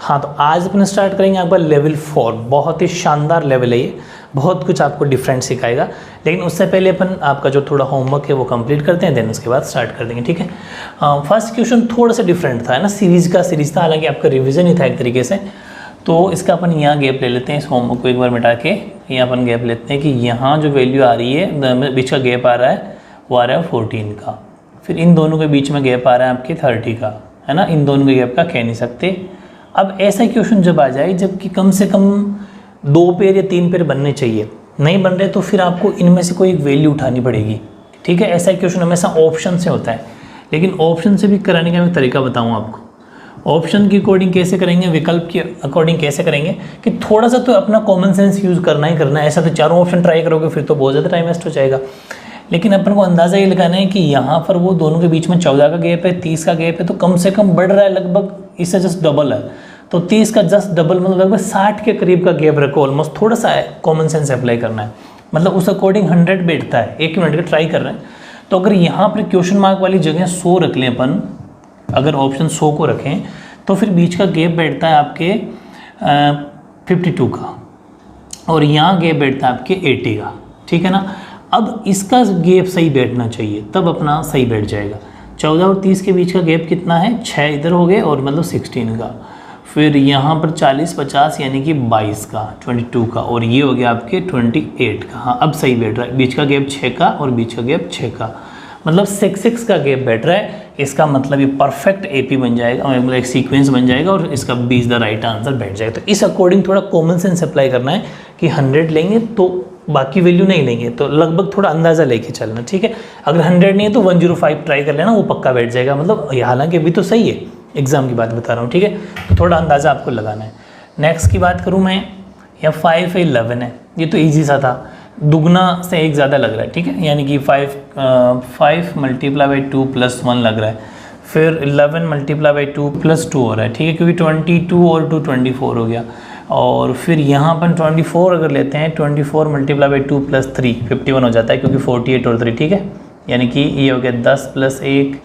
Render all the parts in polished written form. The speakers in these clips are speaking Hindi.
हाँ, तो आज अपन स्टार्ट करेंगे आपका लेवल 4। बहुत ही शानदार लेवल है ये, बहुत कुछ आपको डिफरेंट सिखाएगा। लेकिन उससे पहले अपन आपका जो थोड़ा होमवर्क है वो कंप्लीट करते हैं, देन उसके बाद स्टार्ट कर देंगे, ठीक है। फर्स्ट क्वेश्चन थोड़ा सा डिफरेंट था, है ना, सीरीज था, हालांकि आपका रिविजन ही था एक तरीके से। तो इसका अपन यहाँ गैप ले लेते हैं, इस होमवर्क को एक बार मिटा के यहाँ अपन गैप लेते हैं कि यहाँ जो वैल्यू आ रही है, बीच का गैप आ रहा है, वो आ रहा है 14 का। फिर इन दोनों के बीच में गैप आ रहा है आपके 30 का, है ना। इन दोनों के गैप का कह नहीं सकते। अब ऐसा क्वेश्चन जब आ जाए जबकि कम से कम 2 पेयर या 3 पेयर बनने चाहिए, नहीं बन रहे, तो फिर आपको इनमें से कोई एक वैल्यू उठानी पड़ेगी, ठीक है। ऐसा क्वेश्चन हमेशा ऑप्शन से होता है, लेकिन ऑप्शन से भी कराने का मैं तरीका बताऊँ आपको। ऑप्शन की अकॉर्डिंग कैसे करेंगे, विकल्प के अकॉर्डिंग कैसे करेंगे कि थोड़ा सा तो अपना कॉमन सेंस यूज़ करना ही करना है। ऐसा तो चारों ऑप्शन ट्राई करोगे फिर तो बहुत ज़्यादा टाइम वेस्ट हो जाएगा। लेकिन अपन को अंदाज़ा ये लगाना है कि यहाँ पर वो दोनों के बीच में 14 का गैप है, 30 का गैप है, तो कम से कम बढ़ रहा है लगभग, इससे जस्ट डबल है। तो 30 का जस्ट डबल मतलब लगभग 60 के करीब का गैप रखो, ऑलमोस्ट। थोड़ा सा कॉमन सेंस अप्लाई करना है, मतलब उस अकॉर्डिंग 100 बैठता है। 1 मिनट का ट्राई कर रहे हैं, तो अगर यहाँ पर क्वेश्चन मार्क वाली जगह 100 रख लें अपन, अगर ऑप्शन 100 को रखें, तो फिर बीच का गैप बैठता है आपके 52 का, और यहाँ गैप बैठता है आपके 80 का, ठीक है ना। अब इसका गैप सही बैठना चाहिए, तब अपना सही बैठ जाएगा। 14 और 30 के बीच का गैप कितना है, 6 इधर हो गए, और मतलब 16 का। फिर यहाँ पर 40-50 यानी कि 22 का, 22 का, और ये हो गया आपके 28 का। हाँ, अब सही बैठ रहा है। बीच का गैप 6 का और बीच का गैप 6 का, मतलब 6 का गैप बैठ रहा है। इसका मतलब ये परफेक्ट एपी बन जाएगा, मतलब एक सीक्वेंस बन जाएगा, और इसका B is the right answer बैठ जाएगा। तो इस अकॉर्डिंग थोड़ा कॉमन सेंस अप्लाई करना है कि 100 लेंगे तो बाकी वैल्यू नहीं लेंगे, तो लगभग थोड़ा अंदाज़ा लेके चलना, ठीक है। अगर 100 नहीं है तो 105 ट्राई कर लेना, वो पक्का बैठ जाएगा। मतलब हालांकि अभी तो सही है, एग्जाम की बात बता रहा हूँ, ठीक है। तो थोड़ा अंदाज़ा आपको लगाना है। नेक्स्ट की बात करूँ मैं, या 5 है 11 है, ये तो ईजी सा था, दुगना से एक ज़्यादा लग रहा है, ठीक है। यानी कि 5 मल्टीप्लाई बाई 2 + 1 लग रहा है। फिर 11 मल्टीप्लाई बाई 2 + 2 हो रहा है, ठीक है, क्योंकि 22 और 2 24 हो गया। और फिर यहाँ पर 24 अगर लेते हैं, 24 मल्टीप्लाई बाई 2 + 3 51 हो जाता है, क्योंकि 48 और 3, ठीक है। यानी कि ये हो गया 10 + 1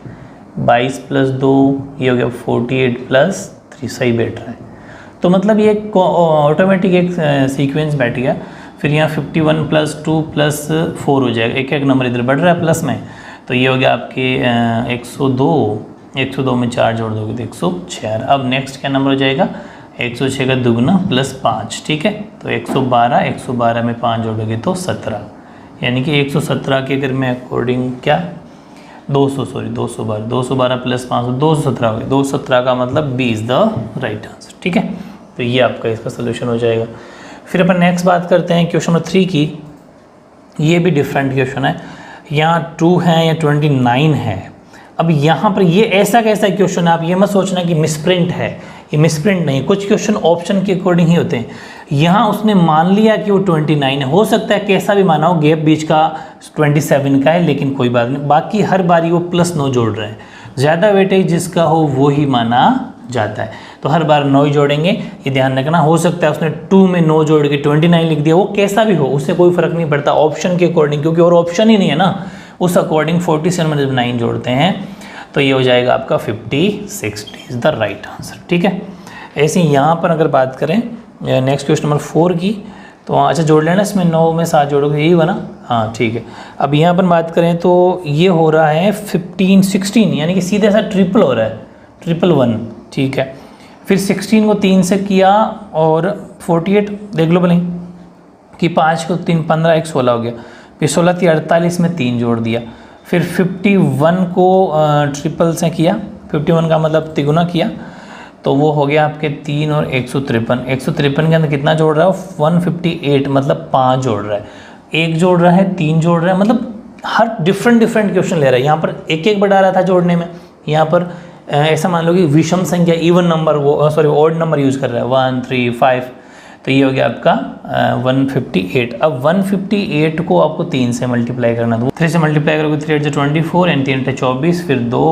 22 + 2, ये हो गया 48 + 3, सही बैठ रहा है। तो मतलब ये ऑटोमेटिक एक सीक्वेंस बैठ गया। फिर यहाँ 51 + 2 + 4 हो जाएगा, एक एक नंबर इधर बढ़ रहा है प्लस में। तो ये हो गया आपके 102 में 4 जोड़ दोगे तो 106। अब नेक्स्ट क्या नंबर हो जाएगा, 106 का दुगना +5, ठीक है। तो 112 में 5 जोड़ोगे तो 17, यानी कि 117 के अगर मैं अकॉर्डिंग क्या 212 + 5 217 हो गया। 217 का मतलब B is the right answer, ठीक है। तो ये आपका इसका सोल्यूशन हो जाएगा। फिर अपन नेक्स्ट बात करते हैं क्वेश्चन नंबर 3 की। ये भी डिफरेंट क्वेश्चन है, यहाँ 2 है या 29 है। अब यहाँ पर ये ऐसा कैसा क्वेश्चन है, आप ये मत सोचना कि मिसप्रिंट है, ये मिसप्रिंट नहीं। कुछ क्वेश्चन ऑप्शन के अकॉर्डिंग ही होते हैं। यहाँ उसने मान लिया कि वो 29 है, हो सकता है कैसा भी माना हो, गैप बीच का 27 का है, लेकिन कोई बात नहीं। बाकी हर बारी वो +9 जोड़ रहे हैं, ज़्यादा वेटेज जिसका हो वो ही माना जाता है। तो हर बार 9 ही जोड़ेंगे, ये ध्यान रखना। हो सकता है उसने 2 में 9 जोड़ के 29 लिख दिया, वो कैसा भी हो, उससे कोई फर्क नहीं पड़ता ऑप्शन के अकॉर्डिंग, क्योंकि और ऑप्शन ही नहीं है ना। उस अकॉर्डिंग 47 में जब 9 जोड़ते हैं तो ये हो जाएगा आपका 50 60 इज़ द राइट आंसर, ठीक है। ऐसे ही यहाँ पर अगर बात करें नेक्स्ट क्वेश्चन नंबर 4 की, तो अच्छा जोड़ लेना, इसमें 9 में 7 जोड़ोगे, यही बना, हाँ ठीक है। अब यहाँ पर बात करें तो ये हो रहा है 15 16, यानी कि सीधे सा ट्रिपल हो रहा है, 111, ठीक है। फिर 16 को 3 से किया, और 48 देख लो भले कि 5 को 3 15 1 16 हो गया। फिर 16 × 48 में 3 जोड़ दिया। फिर 51 को ट्रिपल से किया, 51 का मतलब तिगुना किया, तो वो हो गया आपके 3 और 153। 153 के अंदर कितना जोड़ रहा है, 158, मतलब 5 जोड़ रहा है, 1 जोड़ रहा है, 3 जोड़ रहा है, मतलब हर डिफरेंट क्वेश्चन ले रहा है। यहाँ पर एक बढ़ा रहा था जोड़ने में, यहाँ पर ऐसा मान लो कि विषम संख्या इवन नंबर, वो ऑड नंबर यूज़ कर रहा है, 1 3 5, तो ये हो गया आपका 158। अब 158 को आपको 3 से मल्टीप्लाई करना, 3 से मल्टीप्लाई करोगे 3 8 24 एंड 3 8 24, फिर 2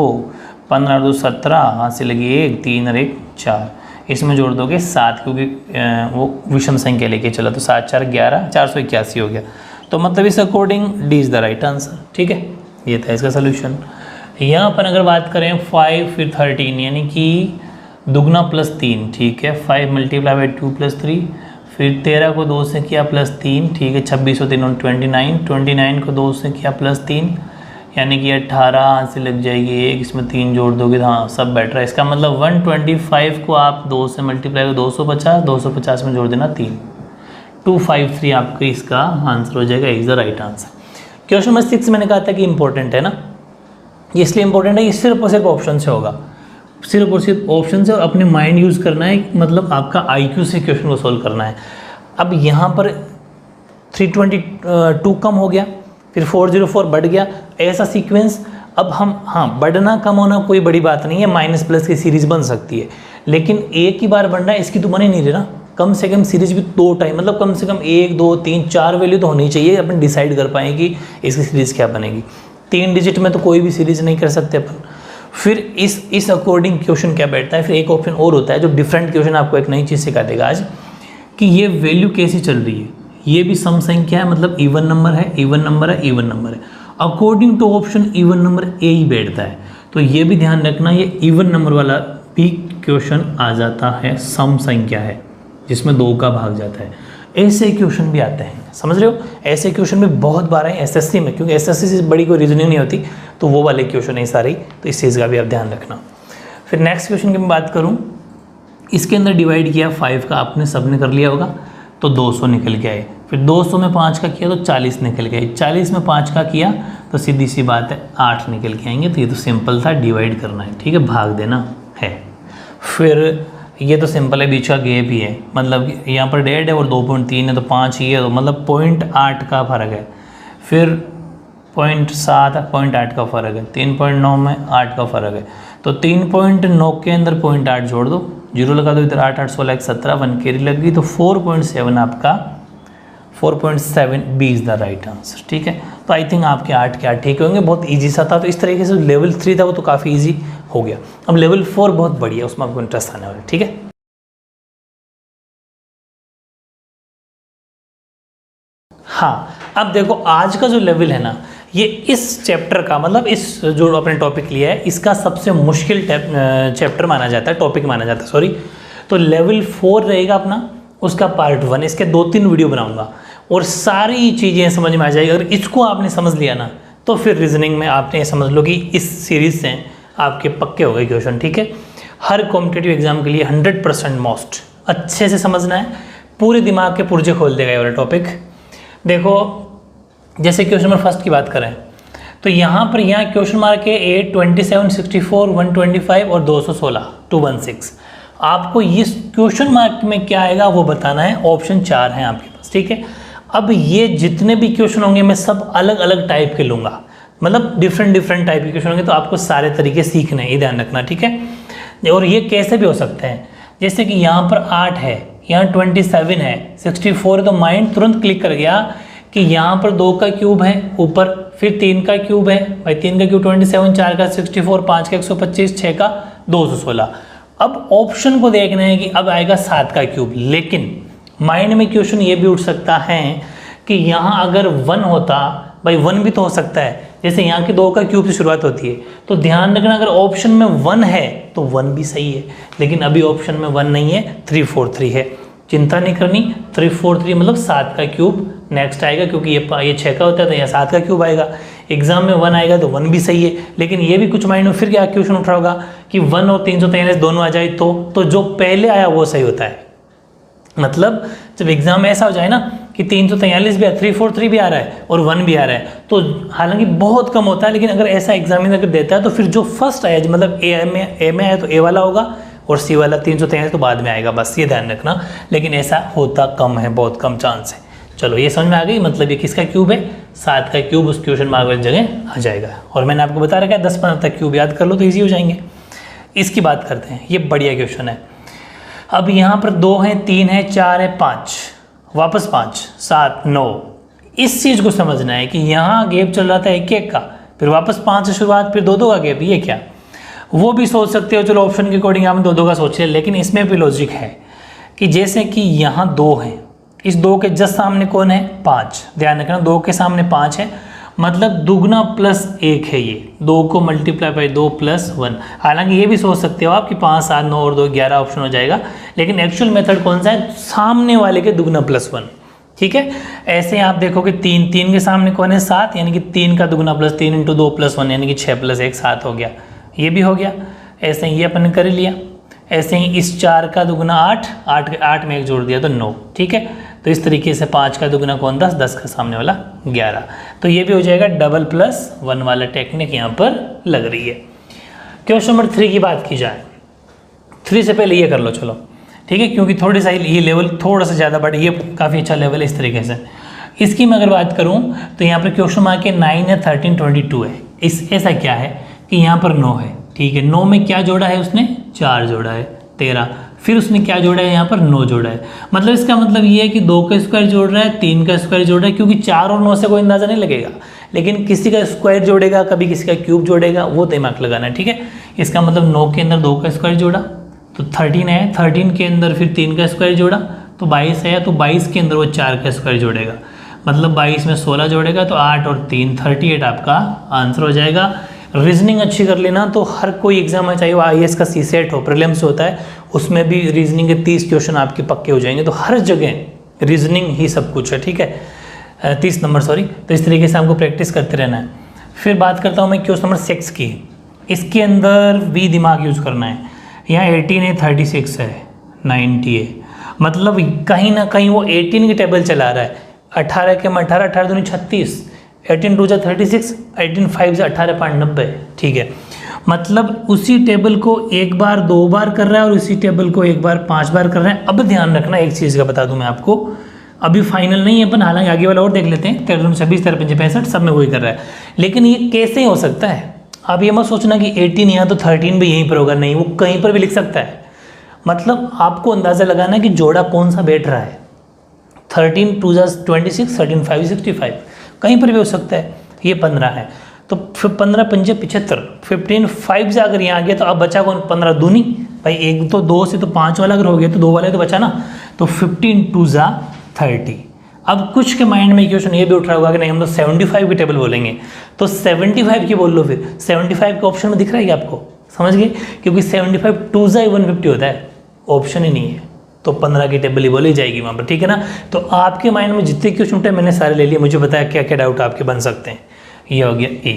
15 और 2 17, हाथ से लगी 1 3 और 1 4, इसमें जोड़ दोगे 7, क्योंकि वो विषम संख्या लेके चला, तो 7 4 11 481 हो गया। तो मतलब इस according D is the right answer, ठीक है। ये था इसका सोल्यूशन। यहाँ पर अगर बात करें 5 फिर 13, यानी कि दुगना प्लस 3, ठीक है, 5 मल्टीप्लाई बाई 2 प्लस 3, फिर 13 को 2 से किया प्लस 3, ठीक है, 26 और 3 29, 29 को 2 से किया प्लस 3, यानी कि 18 से लग जाएगी 1, इसमें 3 जोड़ दोगे, हाँ सब बैठ रहा है। इसका मतलब 125 को आप 2 से मल्टीप्लाई करो 250, 250 में जोड़ देना 3, 253 आपका इसका आंसर हो जाएगा, is the right answer. Question number 6 मैंने कहा था कि इंपॉर्टेंट है ना, ये इसलिए इंपॉर्टेंट है कि सिर्फ और सिर्फ ऑप्शन से होगा, सिर्फ और सिर्फ ऑप्शन से, और अपने माइंड यूज़ करना है, मतलब आपका IQ से क्वेश्चन को सोल्व करना है। अब यहाँ पर 322 कम हो गया, फिर 404 बढ़ गया, ऐसा सीक्वेंस। अब हम, हाँ बढ़ना कम होना कोई बड़ी बात नहीं है, माइनस प्लस की सीरीज़ बन सकती है, लेकिन एक ही बार बढ़ना है इसकी तो बन ही नहीं रही ना, कम से कम सीरीज भी 2 टाइम, मतलब कम से कम 1 2 3 4 वैल्यू तो होनी चाहिए, अपन डिसाइड कर पाएँ कि इसकी सीरीज़ क्या बनेगी। 3 डिजिट में तो कोई भी सीरीज़ नहीं कर सकते अपन। फिर इस अकॉर्डिंग क्वेश्चन क्या बैठता है, फिर एक ऑप्शन और होता है जो डिफरेंट क्वेश्चन आपको एक नई चीज़ सिखा देगा आज, कि ये वैल्यू कैसी चल रही है, ये भी सम संख्या है, मतलब इवन नंबर है, इवन नंबर है, इवन नंबर है, according to option even number A ही बैठता है। तो ये भी ध्यान रखना, ये इवन नंबर वाला भी क्वेश्चन आ जाता है, सम संख्या है जिसमें 2 का भाग जाता है, ऐसे क्वेश्चन भी आते हैं, समझ रहे हो। ऐसे क्वेश्चन भी बहुत बार है SSC में, क्योंकि SSC से बड़ी कोई रीजनिंग नहीं होती, तो वो वाले क्वेश्चन है सारी, तो इस चीज़ का भी आप ध्यान रखना। फिर नेक्स्ट क्वेश्चन की मैं बात करूँ, इसके अंदर डिवाइड किया 5 का, आपने सबने कर लिया होगा, तो 200 निकल के आए। फिर 200 में 5 का किया तो 40 निकल के आए, 40 में 5 का किया तो सीधी सी बात है 8 निकल के आएंगे। तो ये तो सिंपल था, डिवाइड करना है, ठीक है, भाग देना है। फिर ये तो सिंपल है, बीच का गैप ही है, मतलब यहाँ पर 1.5 है और 2.3 है, तो 5 ही है, तो मतलब 0.8 का फ़र्क है। फिर 0.7 0.8 का फ़र्क है, 3.9 में 8 का फ़र्क है, तो 3.9 के अंदर 0.8 जोड़ दो, 0 लगा दो इधर, 8 8 16 1 17, 1 कैरी लग गई, तो 4.7 आपका 4.7 B is the right answer, ठीक है। तो आई थिंक आपके 8 के 8 ठीक होंगे, बहुत इजी सा था। तो इस तरीके से लेवल 3 था वो तो काफ़ी इजी हो गया। अब लेवल 4 बहुत बढ़िया, उसमें आपको इंटरेस्ट आने वाला है, ठीक है। हाँ, अब देखो आज का जो लेवल है ना, ये इस चैप्टर का, मतलब इस जो अपने टॉपिक लिया है इसका सबसे मुश्किल चैप्टर माना जाता है, टॉपिक माना जाता है, सॉरी। तो लेवल 4 रहेगा अपना, उसका पार्ट 1, इसके 2-3 वीडियो बनाऊंगा और सारी चीज़ें समझ में आ जाएगी। अगर इसको आपने समझ लिया ना, तो फिर रीजनिंग में आपने समझ लो कि इस सीरीज़ से आपके पक्के हो गए क्वेश्चन, ठीक है। हर कॉम्पिटेटिव एग्जाम के लिए 100% मोस्ट अच्छे से समझना है, पूरे दिमाग के पुर्जे खोल देगा ये वाला टॉपिक। देखो जैसे क्वेश्चन नंबर 1 की बात करें, तो यहाँ पर क्वेश्चन मार्क है 8, 27, 64, 125 और 216, 216। आपको इस क्वेश्चन मार्क में क्या आएगा वो बताना है, ऑप्शन 4 हैं आपके पास, ठीक है। अब ये जितने भी क्वेश्चन होंगे मैं सब अलग अलग टाइप के लूँगा, मतलब डिफरेंट टाइप के क्वेश्चन होंगे, तो आपको सारे तरीके सीखने हैं, ये ध्यान रखना, ठीक है। और ये कैसे भी हो सकते हैं, जैसे कि यहाँ पर 8 है, यहाँ 27 है, 64 है, तो माइंड तुरंत क्लिक कर गया कि यहाँ पर 2 का क्यूब है ऊपर, फिर 3 का क्यूब है, भाई 3 का क्यूब 27, 4 का 64, 5 का 125, 6 का 216। अब ऑप्शन को देखना है कि अब आएगा 7 का क्यूब, लेकिन माइंड में क्वेश्चन ये भी उठ सकता है कि यहाँ अगर 1 होता, भाई 1 भी तो हो सकता है, जैसे यहाँ के 2 का क्यूब से शुरुआत होती है, तो ध्यान रखना अगर ऑप्शन में 1 है तो 1 भी सही है, लेकिन अभी ऑप्शन में 1 नहीं है, 343 है, चिंता नहीं करनी। 343 मतलब 7 का क्यूब नेक्स्ट आएगा, क्योंकि ये 6 का होता है तो यहाँ 7 का क्यूब आएगा। एग्जाम में 1 आएगा तो 1 भी सही है, लेकिन ये भी कुछ माइंड में फिर क्या क्वेश्चन उठ रहा होगा कि 1 और 343 दोनों आ जाए तो जो पहले आया वो सही होता है। मतलब जब एग्जाम में ऐसा हो जाए ना कि 343 भी 343 भी आ रहा है और 1 भी आ रहा है, तो हालांकि बहुत कम होता है, लेकिन अगर ऐसा एग्जामिनर अगर देता है तो फिर जो फर्स्ट आया, मतलब ए में आया तो ए वाला होगा और सी वाला 343 तो बाद में आएगा, बस ये ध्यान रखना। लेकिन ऐसा होता कम है, बहुत कम चांस है। चलो ये समझ में आ गई, मतलब ये किसका क्यूब है, 7 का क्यूब उस क्वेश्चन मार्क वाली जगह आ जाएगा। और मैंने आपको बता रखा है 10-15 तक क्यूब याद कर लो तो ईजी हो जाएंगे। इसकी बात करते हैं, ये बढ़िया क्वेश्चन है। अब यहाँ पर 2 है, 3 है, 4 है, 5, वापस 5, 7, 9। इस चीज़ को समझना है कि यहाँ गैप चल रहा था 1-1 का, फिर वापस 5 से शुरुआत, फिर 2-2 का गैप, ये क्या, वो भी सोच सकते हो। चलो ऑप्शन के अकॉर्डिंग आपने 2-2 का सोच लिया, लेकिन इसमें भी लॉजिक है कि जैसे कि यहाँ 2 है, इस 2 के जस्ट सामने कौन है, 5, ध्यान रखना 2 के सामने 5 है, मतलब दुगना प्लस 1 है ये, 2 को मल्टीप्लाई बाई 2 प्लस 1। हालांकि ये भी सोच सकते हो आप कि 5, 7, 9 और 2 11 ऑप्शन हो जाएगा, लेकिन एक्चुअल मेथड कौन सा है, सामने वाले के दुगना प्लस 1। ठीक है, ऐसे आप देखोगे 3 के सामने कौन है 7, यानी कि 3 का दुगना प्लस 3 इंटू 2 प्लस 1 यानी कि 6 प्लस 1 7 हो गया, ये भी हो गया। ऐसे ही ये अपन ने कर लिया। ऐसे ही इस 4 का दुगना 8 में 1 जोड़ दिया तो 9। ठीक है, तो इस तरीके से 5 का दुगना कौन 10, 10 का सामने वाला 11। तो ये भी हो जाएगा डबल प्लस 1 वाला टेक्निक यहाँ पर लग रही है। क्वेश्चन नंबर 3 की बात की जाए, 3 से पहले ये कर लो चलो, ठीक है, क्योंकि थोड़ी सा ये लेवल थोड़ा सा ज़्यादा, बट ये काफ़ी अच्छा लेवल है इस तरीके से। इसकी मैं अगर बात करूँ तो यहाँ पर क्वेश्चन मार्क के 9 है, 13, 22 है। ऐसा क्या है कि यहाँ पर 9 है, ठीक है, 9 में क्या जोड़ा है उसने, 4 जोड़ा है, 13। फिर उसने क्या जोड़ा है यहाँ पर, 9 जोड़ा है। मतलब इसका मतलब ये है कि 2 का स्क्वायर जोड़ रहा है, 3 का स्क्वायर जोड़ रहा है, क्योंकि 4 और 9 से कोई अंदाज़ा नहीं लगेगा, लेकिन किसी का स्क्वायर जोड़ेगा, कभी किसी का क्यूब जोड़ेगा, वो दिमाग लगाना है। ठीक है, इसका मतलब 9 के अंदर 2 का स्क्वायर जोड़ा तो 13 है, 13 के अंदर फिर 3 का स्क्वायर जोड़ा तो 22 है, तो 22 के अंदर वो 4 का स्क्वायर जोड़ेगा, मतलब 22 में 16 जोड़ेगा तो 8 और 3 38 आपका आंसर हो जाएगा। रीजनिंग अच्छी कर लेना तो हर कोई एग्जाम है, चाहे वो IAS का CSET हो, प्रीलिम्स होता है, उसमें भी रीजनिंग के 30 क्वेश्चन आपके पक्के हो जाएंगे। तो हर जगह रीजनिंग ही सब कुछ है, ठीक है, 30 नंबर सॉरी। तो इस तरीके से हमको प्रैक्टिस करते रहना है। फिर बात करता हूँ मैं क्वेश्चन नंबर 6 की। इसके अंदर भी दिमाग यूज करना है। यहाँ 18 है, 36 है, 90 है, मतलब कहीं ना कहीं वो 18 की टेबल चला रहा है। 18 के में 18, 18 दूनी 36, 18 2 जा 36, 18 5 जा 18 5 90। ठीक है, मतलब उसी टेबल को एक बार 2 बार कर रहा है और उसी टेबल को एक बार 5 बार कर रहा है। अब ध्यान रखना, एक चीज़ का बता दूं मैं आपको, अभी फाइनल नहीं है अपन, हालांकि आगे वाला और देख लेते हैं। 13 26 13 55 65 सब में वही कर रहा है, लेकिन ये कैसे हो सकता है। आप ये मत सोचना कि 18 यहाँ तो 13 भी यहीं पर होगा, नहीं, वो कहीं पर भी लिख सकता है। मतलब आपको अंदाज़ा लगाना है कि जोड़ा कौन सा बैठ रहा है। 13 2 जा 26, 13 5 65, कहीं पर भी हो सकता है। ये 15 है तो फिर 15 पंजे 75, 15 5 से अगर यहाँ आ गया तो अब बचा कौन, 15 दूनी भाई, एक तो 2 से तो 5 वाला अगर हो गया तो 2 वाले तो बचा ना, तो 15 2 जा 30। अब कुछ के माइंड में क्वेश्चन ये भी उठ रहा होगा कि नहीं हम तो 75 की टेबल बोलेंगे, तो 75 की बोल लो। फिर 75 का ऑप्शन में दिख रहा है क्या आपको, समझ गए, क्योंकि 75 2 जा 150 होता है, ऑप्शन ही नहीं है, तो 15 की टेबल ही बोली जाएगी वहाँ पर। ठीक है ना, तो आपके माइंड में जितने क्वेश्चन उठे मैंने सारे ले लिए, मुझे बताया क्या क्या डाउट आपके बन सकते हैं। ये हो गया ए।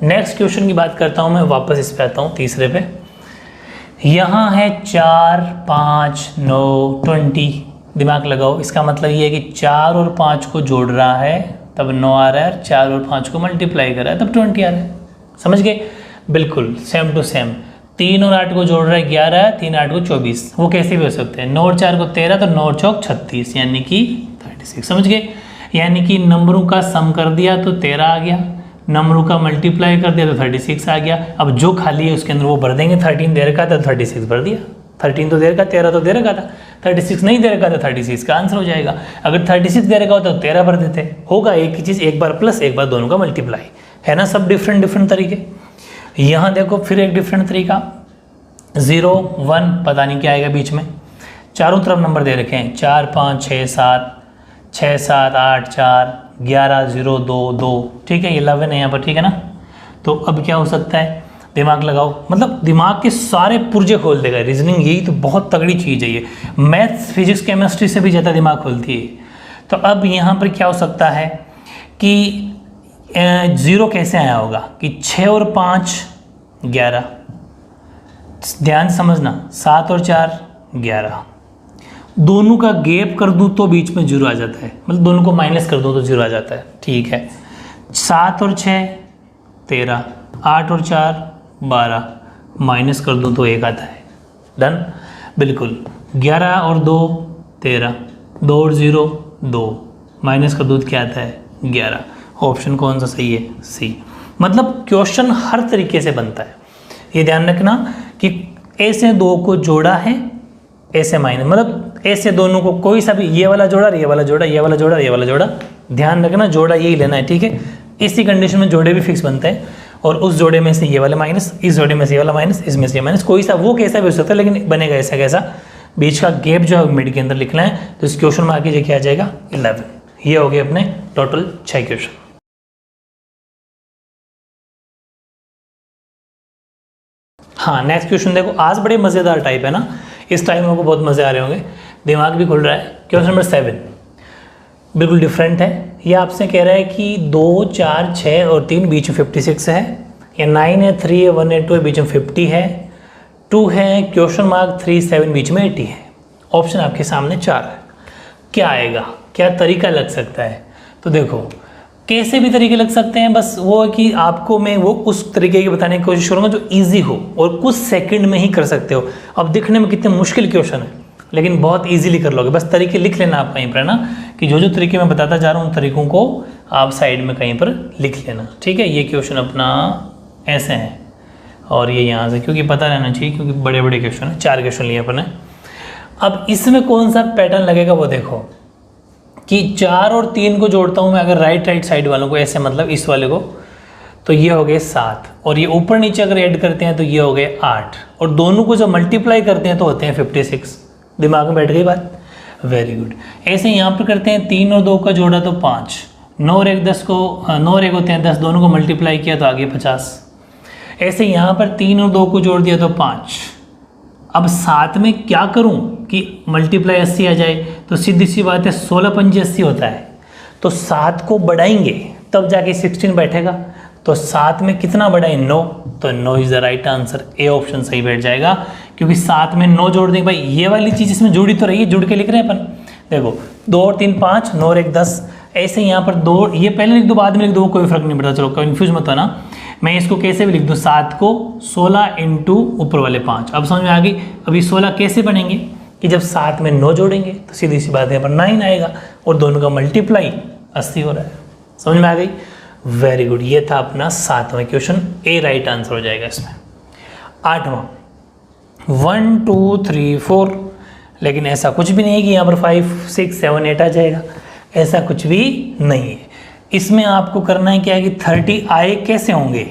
नेक्स्ट क्वेश्चन की बात करता हूँ मैं, वापस इस पे आता हूँ तीसरे पे। यहाँ है 4 5 9 20, दिमाग लगाओ। इसका मतलब ये है कि 4 और 5 को जोड़ रहा है तब 9 आ रहा है, 4 और 5 को मल्टीप्लाई कर रहा है तब 20 आ रहा है। समझ गए, बिल्कुल सेम टू सेम। 3 और 8 को जोड़ रहा है 11 है, 3 8 को 24, वो कैसे भी हो सकते हैं। 9 और 4 को 13 तो 9 और 4 36 यानी कि 36। समझ गए, यानी कि नंबरों का सम कर दिया तो 13 आ गया, नंबरों का मल्टीप्लाई कर दिया तो 36 आ गया। अब जो खाली है उसके अंदर वो भर देंगे। 13 दे रखा था 36 भर दिया, 13 तो दे रखा, 13 तो दे रखा था, 36 नहीं दे रखा था, 36 का आंसर हो जाएगा। अगर 36 दे रखा होता तो 13 भर देते। होगा एक ही चीज़, एक बार प्लस एक बार दोनों का मल्टीप्लाई, है ना, सब डिफरेंट डिफरेंट तरीके। यहाँ देखो फिर एक डिफरेंट तरीका, 0 1 पता नहीं क्या आएगा बीच में। चारों तरफ नंबर दे रखे हैं, 4 5 6 7 6 7 8 4 11 0 2 2, ठीक है, 11 है यहाँ पर, ठीक है ना। तो अब क्या हो सकता है, दिमाग लगाओ, मतलब दिमाग के सारे पुर्जे खोल देगा। रीजनिंग यही तो बहुत तगड़ी चीज़ है, ये मैथ्स फिजिक्स केमिस्ट्री से भी ज़्यादा दिमाग खोलती है। तो अब यहाँ पर क्या हो सकता है कि 0 कैसे आया होगा कि 6 और 5 11, ध्यान समझना, 7 और 4 11, दोनों का गैप कर दूं तो बीच में 0 आ जाता है, मतलब दोनों को माइनस कर दूं तो 0 आ जाता है, ठीक है। 7 और 6 13, 8 और 4 12, माइनस कर दूं तो 1 आता है, डन, बिल्कुल। 11 और 2 13, 2 और 0 2, माइनस कर दूं तो क्या आता है 11। ऑप्शन कौन सा सही है, सी। मतलब क्वेश्चन हर तरीके से बनता है, ये ध्यान रखना कि ऐसे 2 को जोड़ा है, ऐसे माइनस, मतलब ऐसे दोनों को कोई सा भी, ये वाला जोड़ा, ये वाला जोड़ा, ये वाला जोड़ा, ये वाला जोड़ा, ध्यान रखना जोड़ा यही लेना है, ठीक है। इसी कंडीशन में जोड़े भी फिक्स बनते हैं, और उस जोड़े में से ये वाला माइनस, इस जोड़े में से ये वाला माइनस, इसमें से ये माइनस, कोई सा वो कैसा भी हो सकता है, लेकिन बनेगा ऐसा कैसा, बीच का गैप जो है मिड के अंदर लिखना है। तो इस क्वेश्चन में आगे क्या आ जाएगा 11। ये हो गए अपने टोटल 6 क्वेश्चन। हाँ नेक्स्ट क्वेश्चन देखो, आज बड़े मज़ेदार टाइप है ना, इस टाइम में आपको बहुत मज़े आ रहे होंगे, दिमाग भी खुल रहा है। क्वेश्चन नंबर 7 बिल्कुल डिफरेंट है। ये आपसे कह रहा है कि 2, 4, 6 और 3 बीच में 56 है, या 9 है, 3 है, 1 है, 2 है, बीच में 50 है, 2 है, क्वेश्चन मार्क 3, 7 बीच में 80 है। ऑप्शन आपके सामने 4 है। क्या आएगा, क्या तरीका लग सकता है? तो देखो कैसे भी तरीके लग सकते हैं, बस वो है कि आपको मैं वो उस तरीके की बताने की कोशिश करूँगा जो इजी हो और कुछ सेकंड में ही कर सकते हो। अब दिखने में कितने मुश्किल क्वेश्चन है, लेकिन बहुत इजीली कर लोगे। बस तरीके लिख लेना आप कहीं पर, है ना, कि जो जो तरीके मैं बताता जा रहा हूँ उन तरीकों को आप साइड में कहीं पर लिख लेना, ठीक है। ये क्वेश्चन अपना ऐसे है और ये यहाँ से, क्योंकि पता रहना चाहिए, क्योंकि बड़े बड़े क्वेश्चन है, 4 क्वेश्चन लिए अपन ने। अब इसमें कौन सा पैटर्न लगेगा वो देखो, कि 4 और 3 को जोड़ता हूँ मैं अगर राइट साइड वालों को, ऐसे मतलब इस वाले को, तो ये हो गए 7, और ये ऊपर नीचे अगर ऐड करते हैं तो ये हो गए 8, और दोनों को जब मल्टीप्लाई करते हैं तो होते हैं 56। दिमाग में बैठ गई बात, वेरी गुड। ऐसे यहाँ पर करते हैं, 3 और 2 का जोड़ा तो 5, 9 और 1 10 को 9 और 1 होते हैं 10, दोनों को मल्टीप्लाई किया तो आगे 50। ऐसे यहाँ पर 3 और 2 को जोड़ दिया तो 5। अब 7 में क्या करूं कि मल्टीप्लाई 80 आ जाए, तो सीधी सी बात है 16 पंजे 80 होता है, तो 7 को बढ़ाएंगे तब जाके 16 बैठेगा। तो 7 में कितना बढ़ाएं, 9, तो 9 is the right answer. A option सही बैठ जाएगा, क्योंकि 7 में 9 जोड़ देंगे। भाई ये वाली चीज़ इसमें जुड़ी तो रही है, जुड़ के लिख रहे हैं अपन। देखो 2 और 3 5, 9 और 1 10, ऐसे यहाँ पर 2, ये पहले लिख दो बाद में लिख दो, कोई फर्क नहीं पड़ता, चलो कन्फ्यूज मत होना। मैं इसको कैसे भी लिख दूँ, 7 को 16 इंटू ऊपर वाले 5। अब समझ में आ गई। अभी 16 कैसे बनेंगे कि जब 7 में 9 जोड़ेंगे तो सीधी सी बात है पर 9 आएगा, और दोनों का मल्टीप्लाई 80 हो रहा है। समझ में आ गई, वेरी गुड। ये था अपना 7वां क्वेश्चन, ए राइट आंसर हो जाएगा इसमें। 8वां 1 2 3 4, लेकिन ऐसा कुछ भी नहीं है कि यहाँ पर 5 6 7 8 आ जाएगा, ऐसा कुछ भी नहीं है। इसमें आपको करना है क्या है कि 30 आए कैसे होंगे,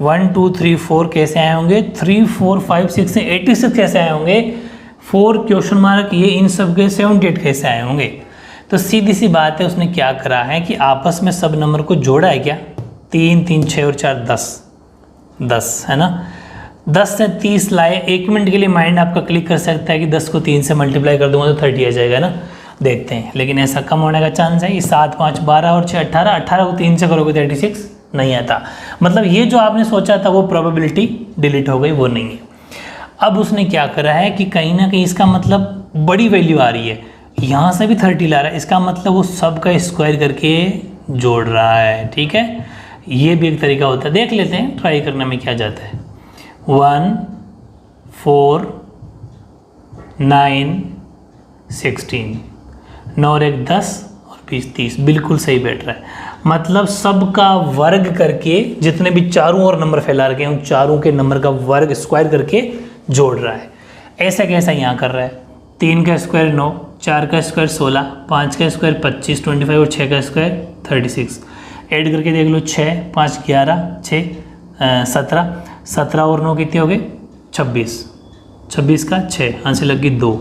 1 2 3 4 कैसे आए होंगे, 3 4 5 6 से 86 कैसे आए होंगे, 4 क्वेश्चन मार्क ये इन सब के 78 कैसे आए होंगे। तो सीधी सी बात है, उसने क्या करा है कि आपस में सब नंबर को जोड़ा है। क्या 3 3 6 और 4 10 है ना, 10 से 30 लाए। 1 मिनट के लिए माइंड आपका क्लिक कर सकता है कि 10 को 3 से मल्टीप्लाई कर दूंगा तो 30 आ जाएगा ना, देखते हैं। लेकिन ऐसा कम होने का चांस है। 7 5 12 और 6 18, 18 को 3 से करोगे तो 86 नहीं आता। मतलब ये जो आपने सोचा था वो प्रोबेबिलिटी डिलीट हो गई, वो नहीं है। अब उसने क्या करा है कि कहीं ना कहीं इसका मतलब बड़ी वैल्यू आ रही है, यहाँ से भी 30 ला रहा है, इसका मतलब वो सब का स्क्वायर करके जोड़ रहा है, ठीक है। ये भी एक तरीका होता है, देख लेते हैं, ट्राई करने में क्या जाता है। 1 4 9 16, 9 और 1 10 और 20 30, बिल्कुल सही बैठ रहा है। मतलब सबका वर्ग करके, जितने भी चारों ओर नंबर फैला रखे हैं उन चारों के नंबर का वर्ग स्क्वायर करके जोड़ रहा है। ऐसा कैसा यहाँ कर रहा है, 3 का स्क्वायर 9, 4 का स्क्वायर 16, 5 का स्क्वायर 25 25 और 6 का स्क्वायर 36। ऐड करके देख लो, 6 5 11 6 17, 17 और 9 कितने हो गए 26, 26 का 6, यहाँ से लग गई 2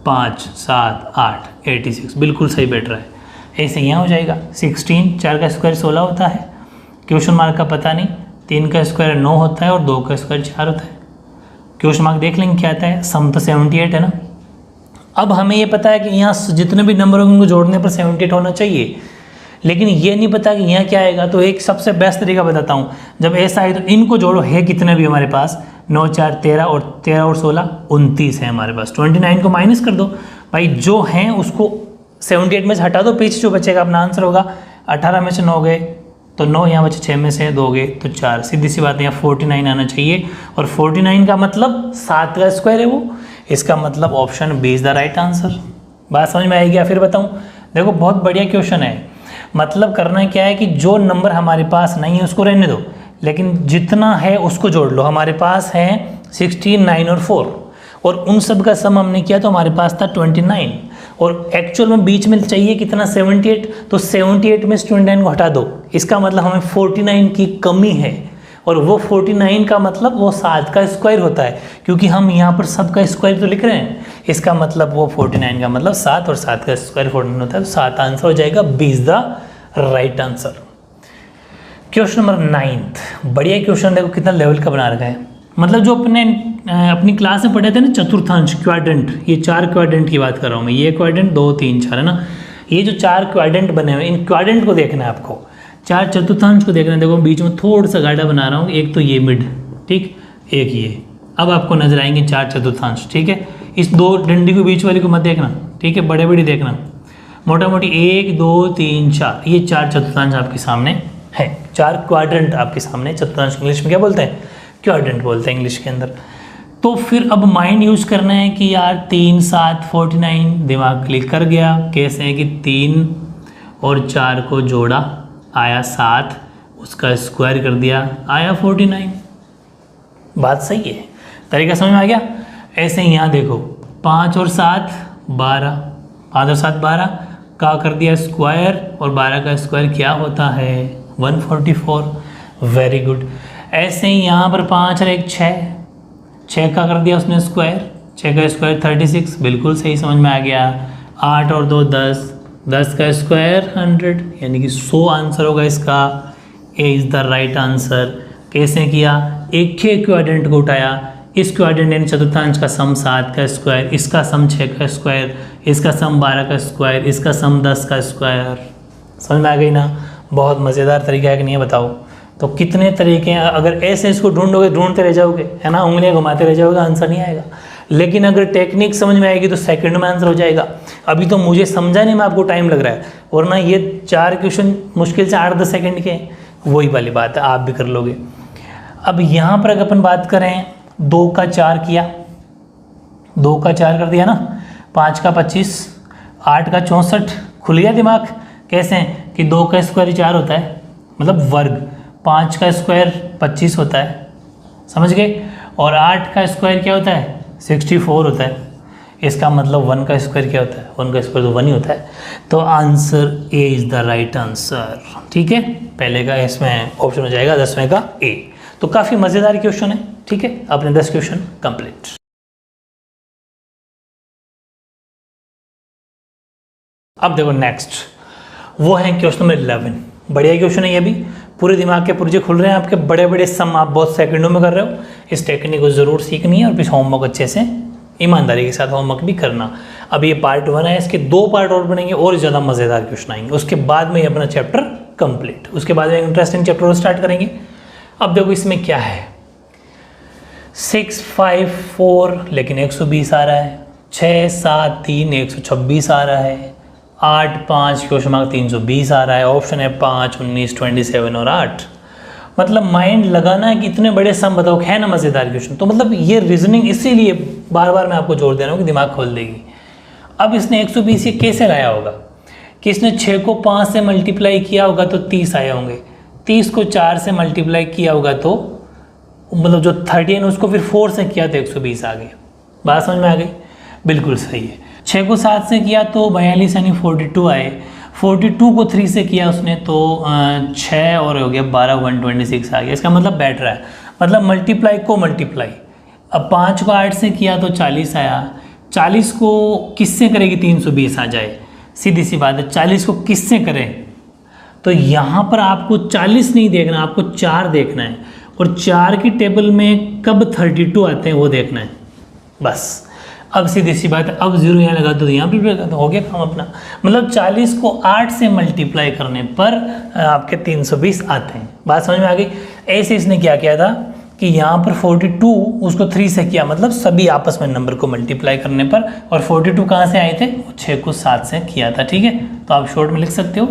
5 7 8 86, बिल्कुल सही बैठ रहा है। ऐसे यहाँ हो जाएगा 16, 4 का स्क्वायर 16 होता है, क्वेश्चन मार्क का पता नहीं, 3 का स्क्वायर 9 होता है और 2 का स्क्वायर 4 होता है। क्वेश्चन मार्क देख लेंगे क्या आता है, सम तो 78 है ना। अब हमें ये पता है कि यहाँ जितने भी नंबर होंगे उनको जोड़ने पर 78 होना चाहिए, लेकिन ये नहीं पता कि यहाँ क्या आएगा। तो एक सबसे बेस्ट तरीका बताता हूँ, जब ऐसा है तो इनको जोड़ो, है कितने भी हमारे पास 9 4 13 और 16 29 है हमारे पास। 29 को माइनस कर दो भाई, जो हैं उसको 78 में से हटा दो, पीछे जो बचेगा अपना आंसर होगा। 18 में से 9 गए तो 9, यहाँ बचे 6 में से 2 गए तो 4, सीधी सी बात है यहाँ 49 आना चाहिए। और 49 का मतलब 7 का स्क्वायर है वो, इसका मतलब option B is the right answer. बात समझ में आएगी या फिर बताऊँ? देखो बहुत बढ़िया क्वेश्चन है। मतलब करना क्या है कि जो नंबर हमारे पास नहीं है उसको रहने दो, लेकिन जितना है उसको जोड़ लो। हमारे पास है 16 9 और 4, और उन सब का सम हमने किया तो हमारे पास था 29, और एक्चुअल में बीच में चाहिए कितना 78, तो 78 में से 29 को हटा दो, इसका मतलब हमें 49 की कमी है। और वो 49 का मतलब वो 7 का स्क्वायर होता है, क्योंकि हम यहाँ पर सब का स्क्वायर तो लिख रहे हैं, इसका मतलब वो 49 का मतलब 7 और 7 का स्क्वायर 49 होता है, तो 7 आंसर हो जाएगा, B is the right answer. Question number 9, बढ़िया क्वेश्चन, देखो कितना लेवल का बना रखा है। मतलब जो अपनी क्लास में पढ़े थे ना चतुर्थांश क्वाड्रेंट, ये 4 क्वाड्रेंट की बात कर रहा हूँ मैं, ये क्वाड्रेंट 2 3 4 है ना, ये जो 4 क्वाड्रेंट बने हुए इन क्वाड्रेंट को देखना है आपको, 4 चतुर्थांश को देखना है। देखो बीच में थोड़ा सा गाढ़ा बना रहा हूँ, एक तो ये मिड, ठीक, एक ये, अब आपको नजर आएंगे 4 चतुर्थांश, ठीक है। इस 2 डंडी के बीच वाली को मत देखना, ठीक है, बड़े बड़ी देखना, मोटा मोटी 1 2 3 4, ये 4 चतुर्थांश आपके सामने है, 4 क्वाड्रेंट आपके सामने। चतुर्थांश इंग्लिश में क्या बोलते हैं? क्वाड्रेंट बोलते हैं इंग्लिश के अंदर। तो फिर अब माइंड यूज करना है कि यार 3 7 49, दिमाग क्लिक कर गया, कैसे है कि 3 और 4 को जोड़ा आया 7, उसका स्क्वायर कर दिया आया 49। बात सही है, तरीका समझ में आ गया। ऐसे ही यहाँ देखो 5 और 7 12, 5 और 7 12 का कर दिया स्क्वायर, और 12 का स्क्वायर क्या होता है? 144। Very good. ऐसे ही यहाँ पर 5 और 1 6 का कर दिया उसने स्क्वायर, 6 का स्क्वायर 36, बिल्कुल सही, समझ में आ गया। 8 और 2 10 का स्क्वायर 100, यानी कि 100 आंसर होगा इसका। A is the right answer. कैसे किया? एक ही क्वाड्रेंट को उठाया, इस क्वाड्रेंट यानी चतुर्थांश का सम 7 का स्क्वायर, इसका सम 6 का स्क्वायर, इसका सम 12 का स्क्वायर, इसका सम 10 का स्क्वायर। समझ में आ गई ना? बहुत मज़ेदार तरीका है कि नहीं है बताओ? तो कितने तरीके हैं, अगर ऐसे इसको ढूंढते रह जाओगे, है ना, उंगलियां घुमाते रह जाओगे, आंसर नहीं आएगा। लेकिन अगर टेक्निक समझ में आएगी तो सेकंड में आंसर हो जाएगा। अभी तो मुझे समझाने में आपको टाइम लग रहा है, वरना ये 4 क्वेश्चन मुश्किल से 8-10 सेकंड के हैं। वही वाली बात है, आप भी कर लोगे। अब यहाँ पर अगर अपन बात करें 2 का 4 किया, 2 का 4 कर दिया ना, 5 का 25, 8 का 64, खुल गया दिमाग। कैसे कि 2 का स्क्वायर 4 होता है, मतलब वर्ग, 5 का स्क्वायर 25 होता है, समझ गए, और 8 का स्क्वायर क्या होता है? 64 होता है। इसका मतलब 1 का स्क्वायर क्या होता है? 1 का स्क्वायर तो 1 ही होता है। तो answer A is the right answer, ठीक है। पहले का इसमें ऑप्शन हो जाएगा 10वें का ए। तो काफ़ी मज़ेदार क्वेश्चन है, ठीक है। अपने 10 क्वेश्चन कंप्लीट। अब देखो नेक्स्ट, वो है क्वेश्चन नंबर 11। बढ़िया क्वेश्चन है ये भी, पूरे दिमाग के पुर्जे खुल रहे हैं आपके, बड़े बड़े सम आप बहुत सेकंडों में कर रहे हो। इस टेक्निक को ज़रूर सीखनी है और फिर होमवर्क अच्छे से ईमानदारी के साथ होमवर्क भी करना। अब ये पार्ट 1 है, इसके 2 पार्ट और बनेंगे और ज़्यादा मज़ेदार क्वेश्चन आएंगे। उसके बाद में ये अपना चैप्टर कंप्लीट, उसके बाद में इंटरेस्टिंग चैप्टर और स्टार्ट करेंगे। अब देखो इसमें क्या है, 6 5 4 लेकिन 120 आ रहा है, 6 7 3 126 आ रहा है, 8 5 क्वेश्चन मार्क 320 आ रहा है। ऑप्शन है 5 19 27 और 8। मतलब माइंड लगाना है कि इतने बड़े सम बताओ, है ना मज़ेदार क्वेश्चन। तो मतलब ये रीजनिंग इसीलिए बार बार मैं आपको जोर दे रहा हूँ कि दिमाग खोल देगी। अब इसने 120 ये कैसे लाया होगा कि इसने 6 को 5 से मल्टीप्लाई किया होगा तो 30 आए होंगे, 30 को 4 से मल्टीप्लाई किया होगा तो मतलब जो 13 उसको फिर 4 से किया तो 120 आ गया। बात समझ में आ गई? बिल्कुल सही है। 6 को 7 से किया तो 42 यानी 42 आए, 42 को 3 से किया उसने तो 6 और हो गया 12 126 आ गया। इसका मतलब बैठ रहा है, मतलब मल्टीप्लाई को मल्टीप्लाई। अब 5 को 8 से किया तो 40 आया, 40 को किससे करेगी 320 आ जाए, सीधी सी बात है। 40 को किससे करें, तो यहाँ पर आपको 40 नहीं देखना, आपको 4 देखना है, और 4 की टेबल में कब 32 आते हैं वो देखना है बस। अब सीधी सी बात है, अब 0 यहाँ लगा दो तो यहाँ भी लगा दो, हो गया काम अपना। मतलब 40 को 8 से मल्टीप्लाई करने पर आपके 320 आते हैं। बात समझ में आ गई? ऐसे इसने क्या किया था कि यहाँ पर 42 उसको 3 से किया, मतलब सभी आपस में नंबर को मल्टीप्लाई करने पर, और 42 कहाँ से आए थे? 6 को 7 से किया था, ठीक है। तो आप शॉर्ट में लिख सकते हो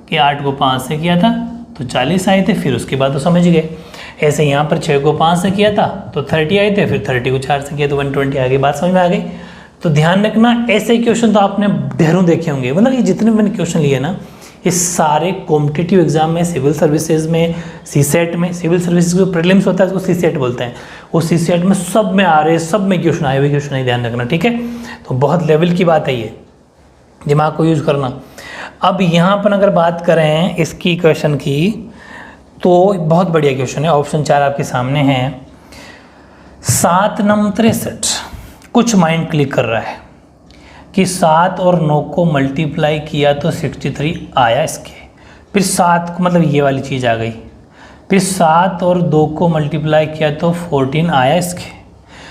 कि 8 को 5 से किया था तो 40 आए थे, फिर उसके बाद तो समझ गए। ऐसे यहाँ पर 6 को 5 से किया था तो 30 आए थे, फिर 30 को 4 से किया तो 120 आ गई। बात समझ में आ गई? तो ध्यान रखना, ऐसे क्वेश्चन तो आपने ढेरों देखे होंगे। मतलब ये जितने मैंने क्वेश्चन लिए ना, ये सारे कॉम्पिटिटिव एग्जाम में, सिविल सर्विसेज में, सीसेट में, सिविल सर्विसेज जो प्रीलिम्स होता है उसको सीसेट बोलते हैं, वो सीसेट में सब में आ रहे, सब में क्वेश्चन आए हुए क्वेश्चन है, ध्यान रखना, ठीक है। तो बहुत लेवल की बात है ये, दिमाग को यूज करना। अब यहाँ पर अगर बात करें इसकी क्वेश्चन की, तो बहुत बढ़िया क्वेश्चन है। ऑप्शन 4 आपके सामने है। 7 9 63, कुछ माइंड क्लिक कर रहा है कि 7 और 9 को मल्टीप्लाई किया तो 63 आया इसके, फिर 7 को मतलब ये वाली चीज़ आ गई, फिर 7 और 2 को मल्टीप्लाई किया तो 14 आया इसके।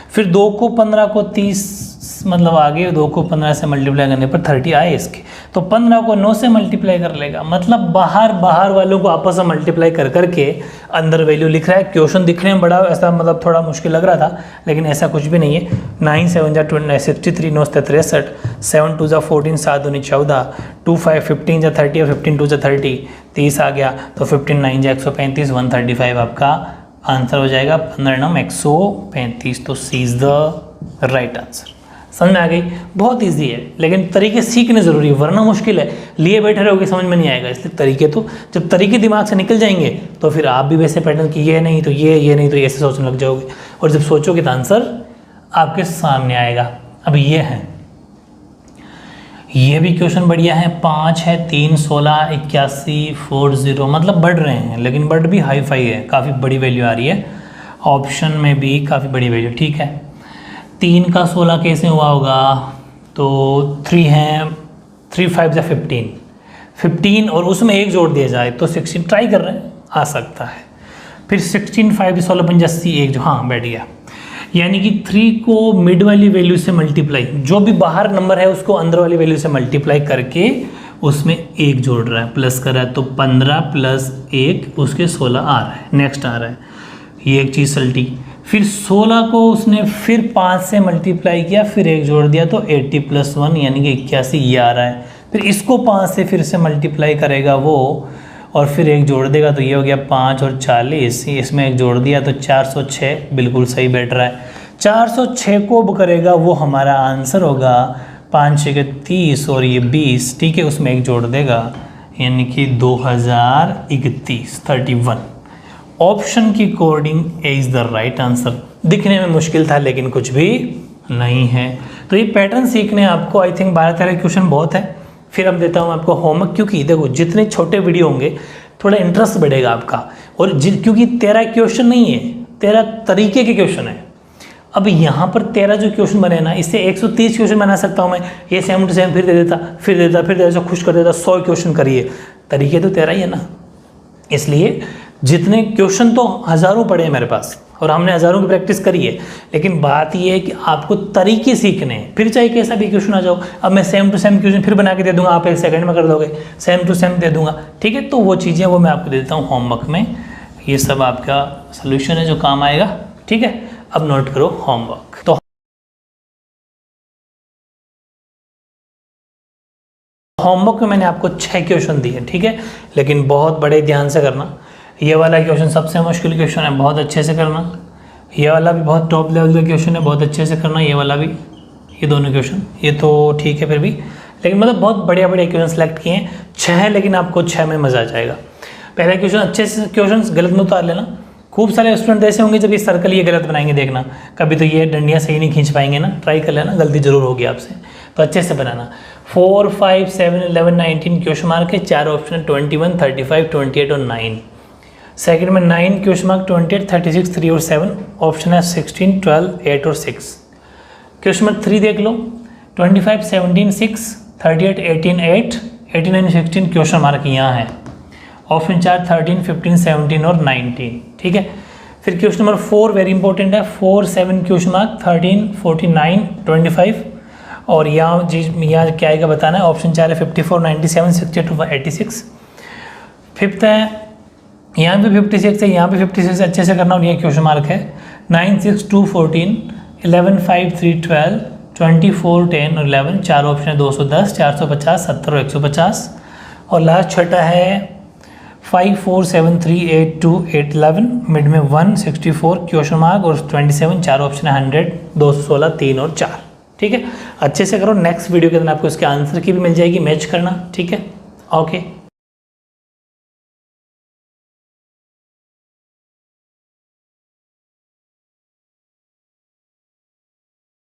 फिर 2 को 15 को 30 मतलब आगे 2 को 15 से मल्टीप्लाई करने पर 30 आए इसके। तो 15 को 9 से मल्टीप्लाई कर लेगा, मतलब बाहर वालों को आपस में मल्टीप्लाई कर करके अंदर वैल्यू लिख रहा है। क्वेश्चन दिखने में बड़ा ऐसा मतलब थोड़ा मुश्किल लग रहा था, लेकिन ऐसा कुछ भी नहीं है। 9 7 जा 63, 9 63, 7 2 जा 14, 7 2 14, 2 5 15 जा 30 और 15 2 जा 30, 30 आ गया तो 15 9 जा 135, 135 आपका आंसर हो जाएगा। 15 9 135, तो सी इज द राइट आंसर। समझ में आ गई? बहुत इजी है, लेकिन तरीके सीखने ज़रूरी है, वरना मुश्किल है। लिए बैठे रहोगे समझ में नहीं आएगा। इसलिए तरीके, तो जब तरीके दिमाग से निकल जाएंगे तो फिर आप भी वैसे पैटर्न की ये नहीं तो ये नहीं तो ये ऐसे सोचने लग जाओगे, और जब सोचोगे तो आंसर आपके सामने आएगा। अब ये है, ये भी क्वेश्चन बढ़िया है। 5 है, 3 16 81 40, मतलब बढ़ रहे हैं, लेकिन बढ़ भी हाई फाई है, काफ़ी बड़ी वैल्यू आ रही है। ऑप्शन में भी काफ़ी बड़ी वैल्यू, ठीक है। 3 का 16 कैसे हुआ होगा? तो 3 है, 3 5 जा 15 और उसमें 1 जोड़ दिया जाए तो 16, ट्राई कर रहे हैं, आ सकता है। फिर 16 5 16 5 80, 1 जो, हाँ बैठ गया। यानी कि 3 को मिड वाली वैल्यू से मल्टीप्लाई, जो भी बाहर नंबर है उसको अंदर वाली वैल्यू से मल्टीप्लाई करके उसमें 1 जोड़ रहा है, प्लस कर रहा है, तो 15 प्लस 1 उसके 16 आ रहा है। नेक्स्ट आ रहा है, ये एक चीज़ सल्टी। फिर 16 को उसने फिर 5 से मल्टीप्लाई किया, फिर 1 जोड़ दिया तो 80 + 1 यानी कि 81 ये आ रहा है। फिर इसको 5 से फिर से मल्टीप्लाई करेगा वो, और फिर 1 जोड़ देगा तो ये हो गया 5 और 40, इसमें 1 जोड़ दिया तो 406, बिल्कुल सही बैठ रहा है। 406 को करेगा वो हमारा आंसर होगा। 5 6 के 30 और ये 20, ठीक है, उसमें 1 जोड़ देगा यानी कि 2031, 31। ऑप्शन की according A is the right answer. दिखने में मुश्किल था लेकिन कुछ भी नहीं है। तो ये पैटर्न सीखने आपको आई थिंक 12-13 क्वेश्चन बहुत है। फिर अब देता हूँ आपको होमवर्क, क्योंकि देखो जितने छोटे वीडियो होंगे थोड़ा इंटरेस्ट बढ़ेगा आपका, और क्योंकि 13 क्वेश्चन नहीं है, 13 तरीके के क्वेश्चन है। अब यहाँ पर 13 जो क्वेश्चन बने ना, इससे 130 क्वेश्चन बना सकता हूँ मैं। ये सेम टू सेम फिर दे देता, खुश कर देता, 100 क्वेश्चन करिए। तरीके तो 13 ही है ना, इसलिए जितने क्वेश्चन तो हज़ारों पड़े हैं मेरे पास, और हमने हज़ारों की प्रैक्टिस करी है, लेकिन बात यह है कि आपको तरीके सीखने हैं। फिर चाहे कैसा भी क्वेश्चन आ जाओ, अब मैं सेम टू सेम क्वेश्चन फिर बना के दे दूंगा, आप 1 सेकंड में कर दोगे, सेम टू सेम दे दूंगा, ठीक है। तो वो चीज़ें वो मैं आपको देता हूँ होमवर्क में। ये सब आपका सोल्यूशन है जो काम आएगा, ठीक है। अब नोट करो होमवर्क। तो होमवर्क में मैंने आपको 6 क्वेश्चन दिए, ठीक है, लेकिन बहुत बड़े ध्यान से करना। ये वाला क्वेश्चन सबसे मुश्किल क्वेश्चन है, बहुत अच्छे से करना। ये वाला भी बहुत टॉप लेवल का क्वेश्चन है, बहुत अच्छे से करना। ये वाला भी, ये दोनों क्वेश्चन, ये तो ठीक है फिर भी, लेकिन मतलब बहुत बढ़िया क्वेश्चन सेलेक्ट किए हैं। 6 है, लेकिन आपको 6 में मज़ा आ जाएगा। पहला क्वेश्चन अच्छे से क्वेश्चन गलत में उतार लेना। खूब सारे स्टूडेंट ऐसे होंगे जब ये सर्कल ये गलत बनाएंगे, देखना कभी तो ये डंडियाँ सही नहीं खींच पाएंगे ना, ट्राई कर लेना, गलती जरूर होगी आपसे, तो अच्छे से बनाना। 4 5 7 11 19 क्वेश्चन मार्क है, 4 ऑप्शन 21 35 28 और 9। सेकंड में 9 क्वेश्चन मार्क 28 36 3 और 7, ऑप्शन है 16 12 8 और 6। क्वेश्चन मार्क 3 देख लो, 25 17 6 38 18 8 89 16 क्वेश्चन मार्क यहाँ है। ऑप्शन 4 13 15 17 और 19, ठीक है। फिर क्वेश्चन नंबर 4 वेरी इंपॉर्टेंट है, 4 7 क्वेश्चन मार्क 13 49 25, और यहाँ क्या आएगा बताना है। ऑप्शन 4 है 54 97 62 86। फिफ्थ है, यहाँ भी 56 है, यहाँ भी 56 अच्छे से करना, और ये क्वेश्चन मार्क है। 9 6 2 14 11 5 3 12 24 10 और 11, 4 ऑप्शन है 210 450 70 और 150। और लास्ट छठा है 5 4 7 3 8 2 8 11, मिड में 164 क्वेश्चन मार्क और 27, 4 ऑप्शन है 100 216 3 और 4, ठीक है। अच्छे से करो। नेक्स्ट वीडियो के अंदर आपको इसके आंसर की भी मिल जाएगी, मैच करना, ठीक है। ओके।